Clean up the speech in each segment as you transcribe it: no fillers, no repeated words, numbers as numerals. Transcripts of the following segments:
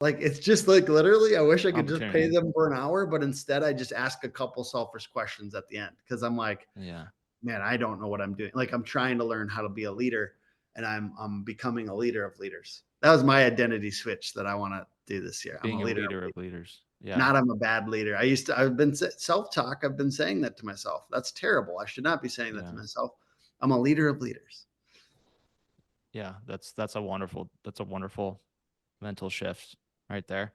Like, it's just like literally, I wish I could just pay opportunity. them for an hour, but instead I just ask a couple selfish questions at the end because I'm like, Yeah. man, I don't know what I'm doing. Like, I'm trying to learn how to be a leader, and I'm becoming a leader of leaders. That was my identity switch that I want to do this year. I'm a Being a leader of leader of leaders. leaders. Yeah. Not I'm a bad leader. I've been self talk. I've been saying that to myself. That's terrible. I should not be saying that to Yeah. myself. I'm a leader of leaders. Yeah. That's a wonderful mental shift right there.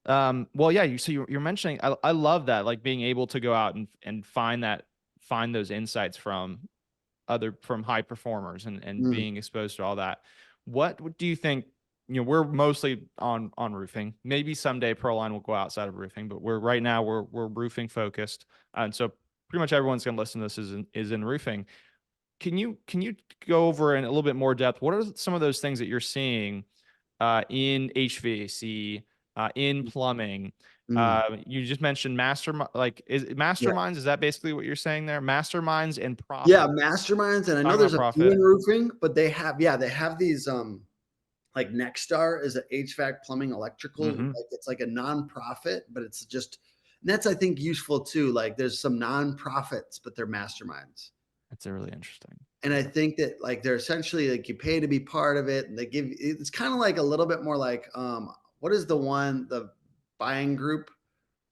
Well, yeah, you're mentioning, I love that, like being able to go out and find those insights from high performers and Mm, being exposed to all that. What do you think? We're mostly on roofing. Maybe someday Proline will go outside of roofing, but right now we're roofing focused, and so pretty much everyone's going to listen to this is in roofing. Can you go over in a little bit more depth? What are some of those things that you're seeing in HVAC, in plumbing? mm. You just mentioned is Yeah. masterminds? Is that basically what you're saying there? Masterminds and Yeah, profit. masterminds, and I know Talking about there's a few profit. in roofing, but they have these, like Nexstar is a HVAC, plumbing, electrical, Hmm. like, it's like a nonprofit, but it's just and that's, I think, useful too. Like, there's some nonprofits, but they're masterminds. That's a really interesting. And I think that, like, they're essentially like you pay to be part of it, and they give it's kind of like a little bit more like what is the buying group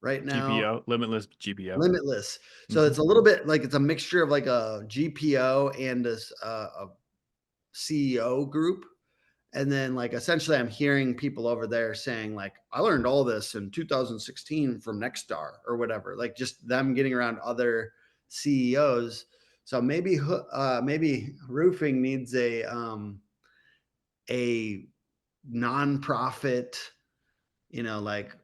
right now? GPO, Limitless GPO. Limitless. So Hmm. it's a little bit like it's a mixture of like a GPO and a CEO group. And then, like, essentially, I'm hearing people over there saying, like, I learned all this in 2016 from Nexstar or whatever, like just them getting around other CEOs. So maybe roofing needs a nonprofit, like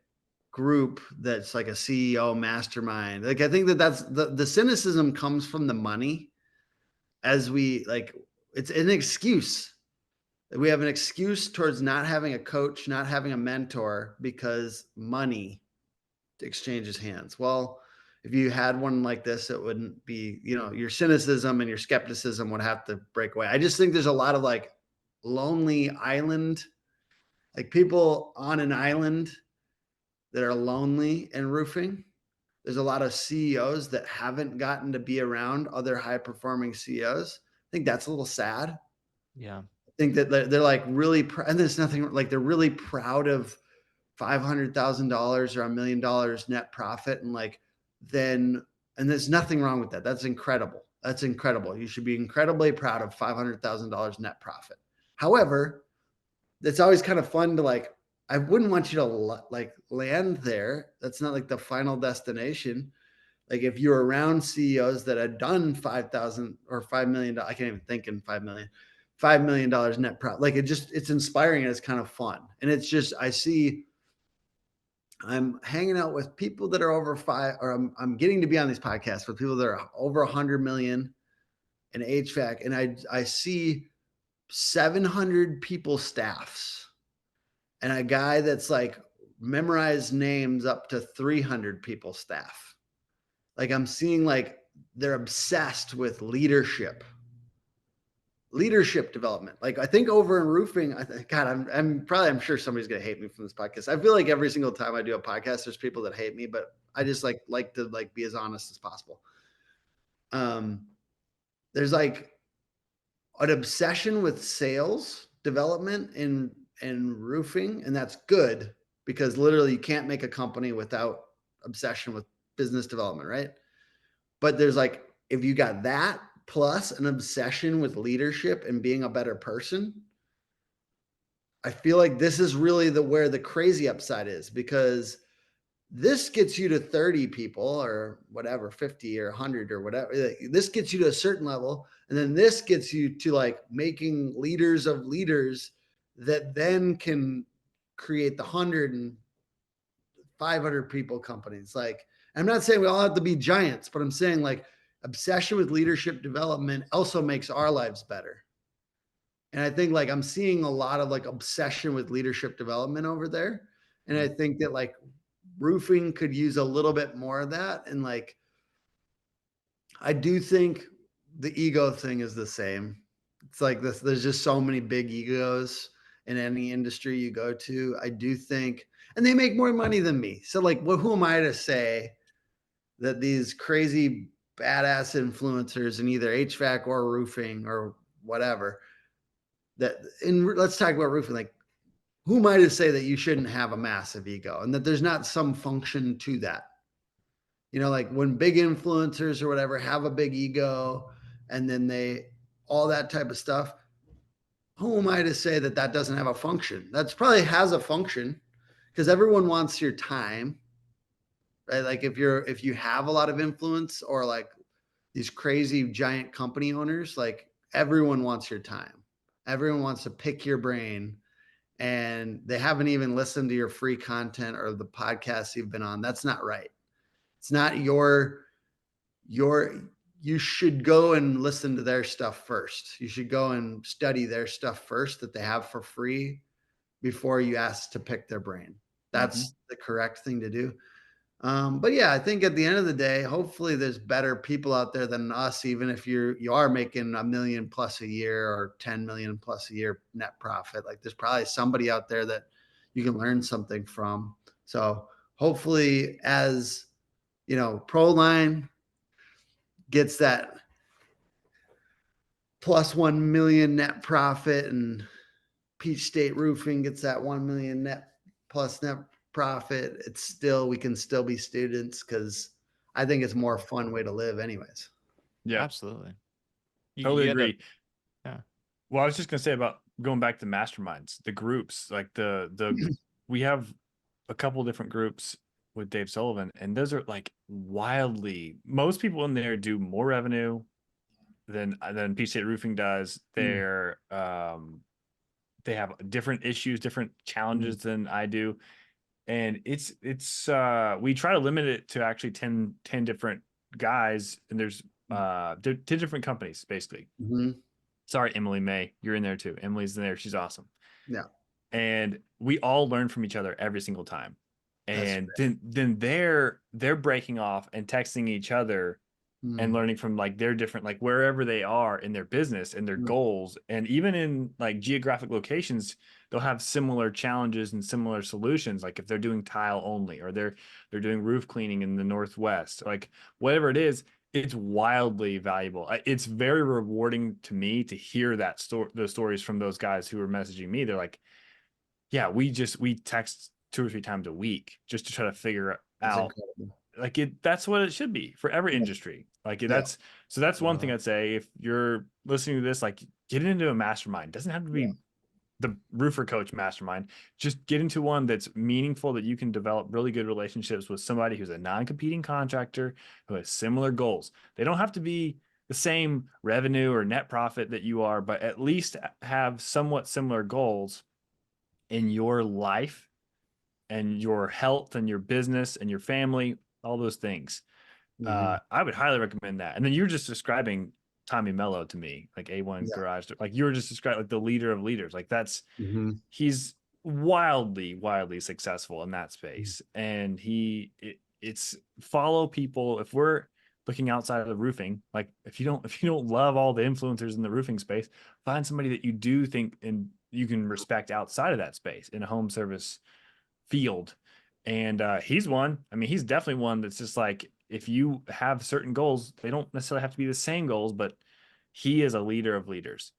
group that's like a CEO mastermind. Like, I think that's the cynicism comes from the money as we like, it's an excuse. We have an excuse towards not having a coach, not having a mentor because money exchanges hands. Well, if you had one like this, it wouldn't be, your cynicism and your skepticism would have to break away. I just think there's a lot of like lonely island, like people on an island that are lonely and roofing. There's a lot of CEOs that haven't gotten to be around other high performing CEOs. I think that's a little sad. Yeah. Think that they're like really, and there's nothing like they're really proud of $500,000 or $1 million net profit, and like then, and there's nothing wrong with that. That's incredible. That's incredible. You should be incredibly proud of $500,000 net profit. However, it's always kind of fun to like. I wouldn't want you to like land there. That's not like the final destination. Like if you're around CEOs that had done 5,000 or $5 million, I can't even think in 5 million, $5 million net profit. Like it's inspiring and it's kind of fun. And it's just, I'm hanging out with people that are over five, or I'm getting to be on these podcasts with people that are over 100 million in HVAC. And I see 700 people staffs and a guy that's like memorized names up to 300 people staff. Like I'm seeing like they're obsessed with leadership development. Like I think over in roofing, God, I'm sure somebody's gonna hate me from this podcast. I feel like every single time I do a podcast, there's people that hate me, but I just like to like be as honest as possible. Um, there's like an obsession with sales development in roofing, and that's good because literally you can't make a company without obsession with business development, right? But there's like, if you got that plus an obsession with leadership and being a better person, I feel like this is really where the crazy upside is because this gets you to 30 people or whatever, 50 or 100 or whatever. This gets you to a certain level. And then this gets you to like making leaders of leaders that then can create the 100 and 500 people companies. Like, I'm not saying we all have to be giants, but I'm saying like obsession with leadership development also makes our lives better. And I think like I'm seeing a lot of like obsession with leadership development over there. And I think that like roofing could use a little bit more of that. And like, I do think the ego thing is the same. It's like this, there's just so many big egos in any industry you go to. I do think, and they make more money than me. So like, who am I to say that these crazy badass influencers in either HVAC or roofing or whatever that let's talk about roofing, like who am I to say that you shouldn't have a massive ego and that there's not some function to that? Like when big influencers or whatever have a big ego and then all that type of stuff, who am I to say that that doesn't have a function? That's probably has a function because everyone wants your time, right? Like if you have a lot of influence or like these crazy giant company owners, like everyone wants your time. Everyone wants to pick your brain and they haven't even listened to your free content or the podcasts you've been on. That's not right. It's not you should go and listen to their stuff first. You should go and study their stuff first that they have for free before you ask to pick their brain. That's the correct thing to do. But yeah, I think at the end of the day, hopefully there's better people out there than us, even if you are making $1 million plus a year or 10 million plus a year net profit. Like there's probably somebody out there that you can learn something from. So hopefully as Proline gets that plus 1 million net profit and Peach State Roofing gets that 1 million net profit, we can still be students because I think it's a more fun way to live anyways. Yeah, Absolutely. totally you end up- agree. yeah. Well, I was just gonna say about going back to masterminds, the groups, like we have a couple different groups with Dave Sullivan, and those are like wildly. Most people in there do more revenue than Peach State Roofing does. They have different issues, different challenges than I do, and it's we try to limit it to actually 10 different guys, and there's 10 different companies basically. Sorry, Emily May, you're in there too. Emily's in there. She's awesome. Yeah. And we all learn from each other every single time. And then they're breaking off and texting each other and learning from like their different, like wherever they are in their business and their goals. And even in like geographic locations, they'll have similar challenges and similar solutions. Like if they're doing tile only, or they're doing roof cleaning in the Northwest, like whatever it is, it's wildly valuable. It's very rewarding to me to hear those stories from those guys who are messaging me. They're like, yeah, we text 2 or 3 times a week just to try to figure out like that's what it should be for every industry. Like that's one thing I'd say. If you're listening to this, like get into a mastermind. It doesn't have to be the Roofer Coach mastermind. Just get into one that's meaningful, that you can develop really good relationships with somebody who's a non-competing contractor who has similar goals. They don't have to be the same revenue or net profit that you are, but at least have somewhat similar goals in your life and your health and your business and your family, all those things. I would highly recommend that. And then you're just describing Tommy Mello to me, like A1 Garage, like you were just describing like the leader of leaders. Like he's wildly successful in that space. And it's follow people. If we're looking outside of the roofing, like if you don't love all the influencers in the roofing space, find somebody that you do think and you can respect outside of that space in a home service field. And he's one. I mean, he's definitely one that's just like, if you have certain goals, they don't necessarily have to be the same goals, but he is a leader of leaders.